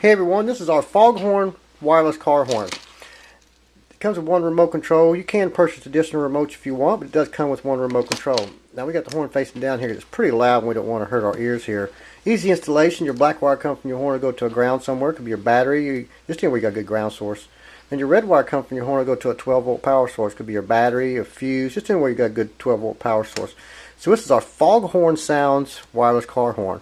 Hey everyone, this is our Foghorn wireless car horn. It comes with one remote control. You can purchase additional remotes if you want, but it does come with one remote control. Now we got the horn facing down here. It's pretty loud and we don't want to hurt our ears here. Easy installation. Your black wire comes from your horn to go to a ground somewhere. It could be your battery. Just anywhere you got a good ground source. Then your red wire comes from your horn to go to a 12-volt power source. It could be your battery, a fuse, just anywhere you got a good 12-volt power source. So this is our Foghorn Sounds wireless car horn.